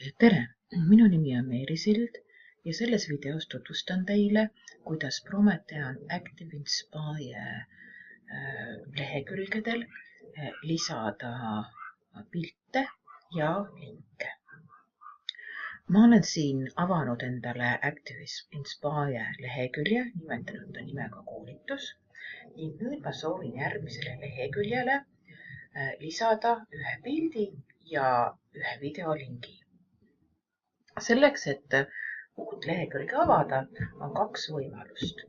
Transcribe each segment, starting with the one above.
Tere, minu nimi on Meeri Sild ja selles videos tutvustan teile, kuidas Promethean Active Inspire lehekülgedel lisada pilte ja linke. Ma olen siin avanud endale Active Inspire lehekülje, nimetanud ta nimega koolitus ning nüüd ma soovin järgmisele leheküljele lisada ühe pildi ja ühe videolingi. Selleks, et uut lehekülge avada, on kaks võimalust.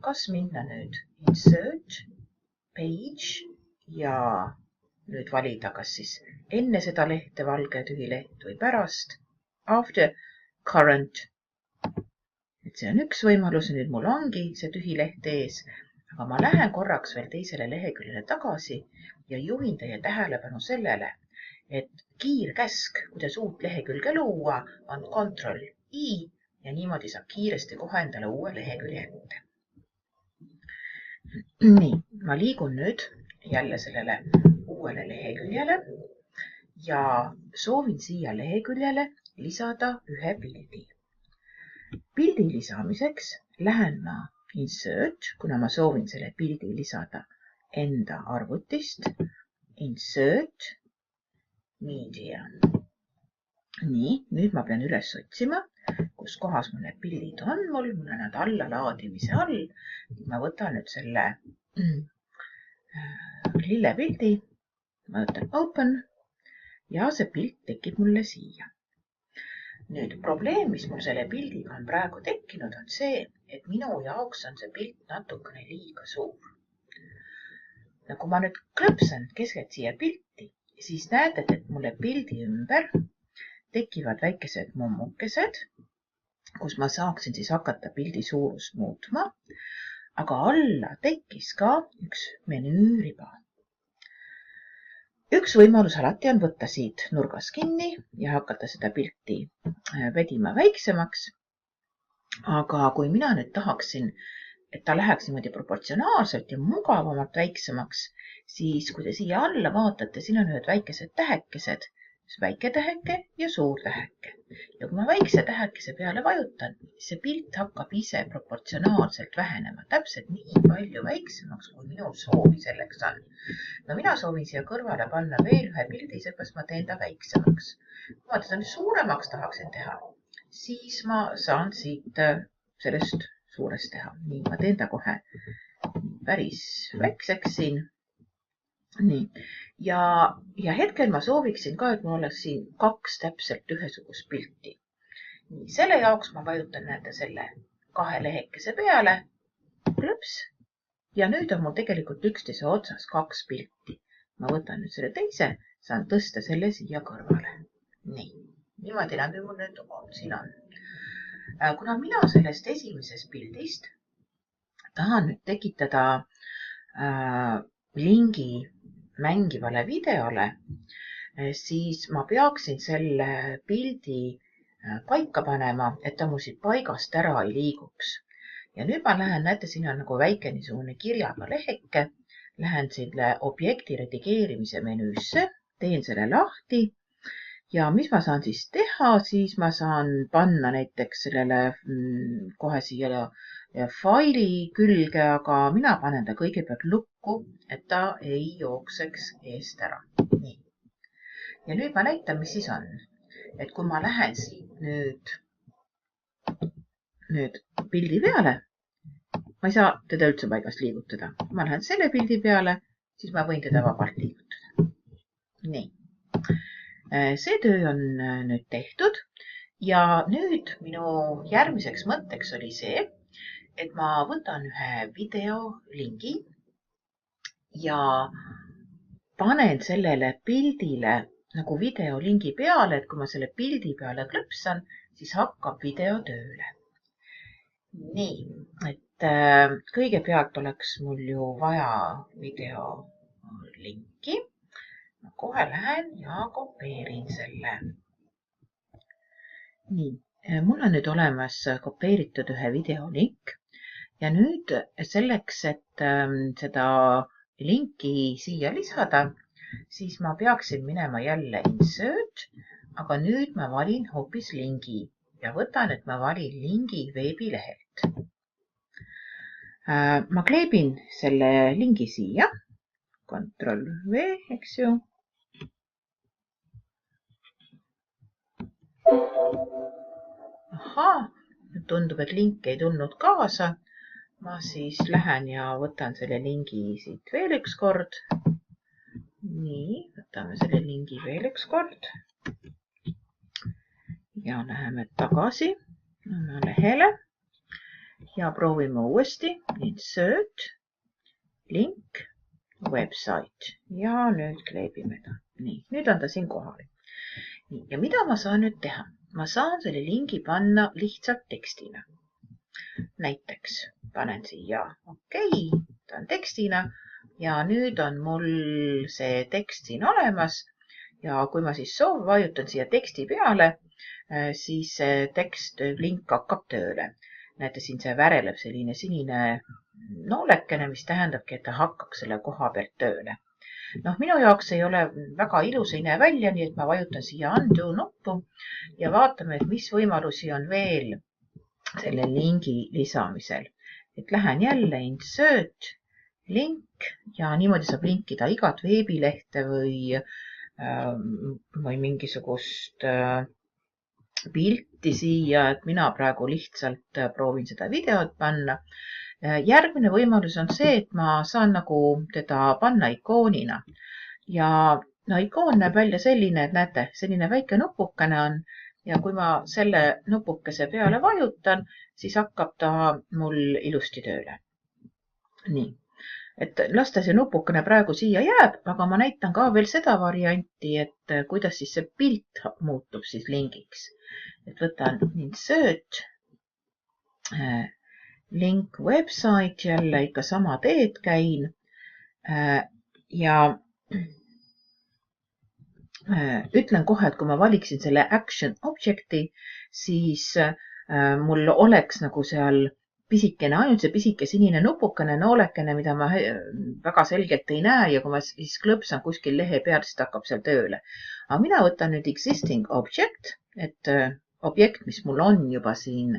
Kas minna nüüd Insert, Page ja nüüd valida, kas siis enne seda lehte valge tühi leht või pärast, After, Current. Et see on üks võimalus ja nüüd mul ongi see tühi leht ees, aga ma lähen korraks veel teisele leheküljele tagasi ja juhin teie tähelepanu sellele, et kiirkäsk, kuidas uut lehekülge luua, on Ctrl-I ja niimoodi saab kiiresti kohe endale uue lehekülje ette. Nii, ma liigun nüüd jälle sellele uuele leheküljele ja soovin siia leheküljele lisada ühe pildi. Pildi lisamiseks lähen ma Insert, kuna ma soovin selle pildi lisada enda arvutist, Insert, Media. Nii, nüüd ma pean üles otsima, kus kohas mul need pildid on mul on nad alla laadimise all. Ma võtan nüüd selle lillepildi, ma võtan Open ja see pilt tekib mulle siia. Nüüd probleem, mis mul selle pildiga on praegu tekkinud, on see, et minu jaoks on see pilt natukene liiga suur. Kui ma nüüd klõpsan keskelt siia pilti, siis näete, et mulle pildi ümber tekivad väikesed mummukesed, kus ma saaksin siis hakata pildi suurust muutma, aga alla tekkis ka üks menüüriba. Üks võimalus alati on võtta siit nurgas kinni ja hakata seda pilti vedima väiksemaks, aga kui mina nüüd tahaksin, et ta läheks niimoodi proportsionaalselt ja mugavamalt väiksemaks, siis kui te siia alla vaatate, siin on ühed väikesed tähekesed, väike täheke ja suur täheke. Ja kui ma väikse tähekese peale vajutan, siis see pilt hakkab ise proportsionaalselt vähenema, täpselt nii palju väiksemaks, kui minul soovi selleks on. No mina soovin siia kõrvale panna veel ühe pildi, seepärast ma teen ta väiksemaks. Kui ma teda suuremaks tahaksin teha, siis ma saan siit sellest suurest teha. Nii, ma teen ta kohe päris väikseks siin. Nii. Ja hetkel ma sooviksin ka, et mul oleks siin kaks täpselt ühesugust pilti. Nii, selle jaoks ma vajutan näete selle kahe lehekese peale, klõps, ja nüüd on mul tegelikult üksteise otsas kaks pilti. Ma võtan nüüd selle teise, saan tõsta selle siia kõrvale. Nii, niimoodi nad mul nüüd siin on. Kuna mina sellest esimesest pildist tahan nüüd tekitada lingi mängivale videole, siis ma peaksin selle pildi paika panema, et ta mul siit paigast ära ei liiguks. Ja nüüd ma lähen, näete, siin on nagu väike niisugune kirjaga leheke, lähen selle objekti redigeerimise menüüsse, teen selle lahti. Ja mis ma saan siis teha, siis ma saan panna näiteks sellele kohe siia faili külge, aga mina panen ta kõigepealt lukku, et ta ei jookseks eest ära. Nii. Ja nüüd ma näitan, mis siis on. Et kui ma lähen siit nüüd pildi peale, ma ei saa teda üldse paigast liigutada. Kui ma lähen selle pildi peale, siis ma võin teda vabalt liigutada. Nii. See töö on nüüd tehtud ja nüüd minu järgmiseks mõtteks oli see, et ma võtan ühe videolingi ja panen sellele pildile nagu videolingi peale, et kui ma selle pildi peale klõpsan, siis hakkab video tööle. Nii, et kõigepealt oleks mul ju vaja videolinki. Ma kohe lähen ja kopeerin selle. Nii, mul on nüüd olemas kopeeritud ühe videolink ja nüüd selleks, et seda linki siia lisada, siis ma peaksin minema jälle Insert, aga nüüd ma valin hoopis lingi ja võtan, et ma valin lingi veebilehelt. Ma kleebin selle lingi siia, Ctrl V, eks ju. Ahaa, tundub, et link ei tulnud kaasa. Ma siis lähen ja võtan selle lingi siit veel üks kord. Nii, võtame selle lingi veel üks kord. Ja läheme tagasi oma lehele ja proovime uuesti. Insert, link, website ja nüüd kleebime ta. Nii, nüüd on ta siin kohal. Ja mida ma saan nüüd teha? Ma saan selle lingi panna lihtsalt tekstina. Näiteks panen siia okei, ta on tekstina ja nüüd on mul see tekst siin olemas ja kui ma siis vajutan siia teksti peale, siis see tekst, link hakkab tööle. Näete, siin see väreleb selline sinine noolekene, mis tähendabki, et ta hakkaks selle koha pealt tööle. Minu jaoks ei ole väga ilus ei näe välja, nii et ma vajutan siia undo nuppu ja vaatame, et mis võimalusi on veel selle lingi lisamisel. Et lähen jälle insert, link ja niimoodi saab linkida igat veebilehte või mingisugust pilti siia, et mina praegu lihtsalt proovin seda videot panna. Järgmine võimalus on see, et ma saan nagu teda panna ikoonina ja ikoon näeb välja selline, et näete, selline väike nupukene on ja kui ma selle nupukese peale vajutan, siis hakkab ta mul ilusti tööle. Nii, et lasta see nupukene praegu siia jääb, aga ma näitan ka veel seda varianti, et kuidas siis see pilt muutub siis lingiks. Et võtan insert, link website, jälle ikka sama teed käin ja ütlen kohe, et kui ma valiksin selle action objecti, siis mul oleks nagu seal pisikene, ainult see pisike sinine nupukene noolekene, mida ma väga selgelt ei näe ja kui ma siis klõpsan kuskil lehe peal, siis hakkab seal tööle. Aga mina võtan nüüd existing object, et objekt, mis mul on juba siin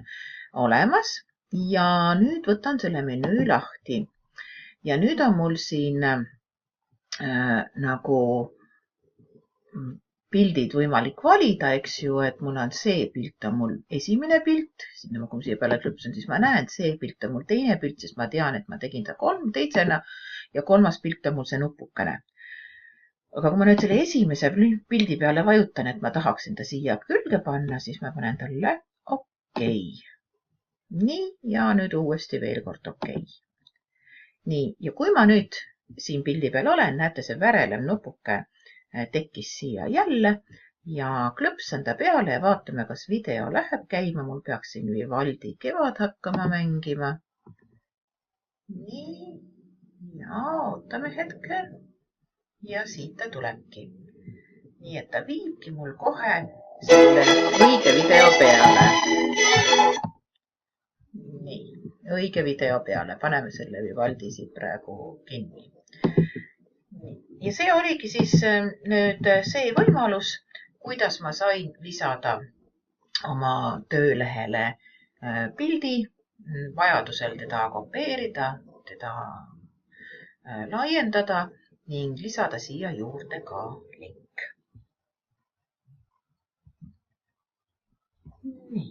olemas ja nüüd võtan selle menüü lahti ja nüüd on mul siin nagu pildid võimalik valida, eks ju, et mul on see pilt on mul esimene pilt, kui ma siia peale klõpsan, siis ma näen, et see pilt on mul teine pilt, sest ma tean, et ma tegin ta teisena ja kolmas pilt on mul see nupukene. Aga kui ma nüüd selle esimese pildi peale vajutan, et ma tahaksin ta siia külge panna, siis ma panen talle okei. Nii, ja nüüd uuesti veel kord okei. Nii, ja kui ma nüüd siin pildi peal olen, näete see värelev nupuke tekkis siia jälle ja klõpsan ta peale ja vaatame, kas video läheb käima. Mul peaks siin Vivaldi kevad hakkama mängima. Nii, ja ootame hetke ja siit ta tulebki. Nii, et ta viibki mul kohe selle õige video peale. Nii, õige video peale. Paneme selle Vivaldi siit praegu kinni. Ja see oligi siis nüüd see võimalus, kuidas ma sain lisada oma töölehele pildi, vajadusel teda kopeerida, teda laiendada ning lisada siia juurde ka link. Nii.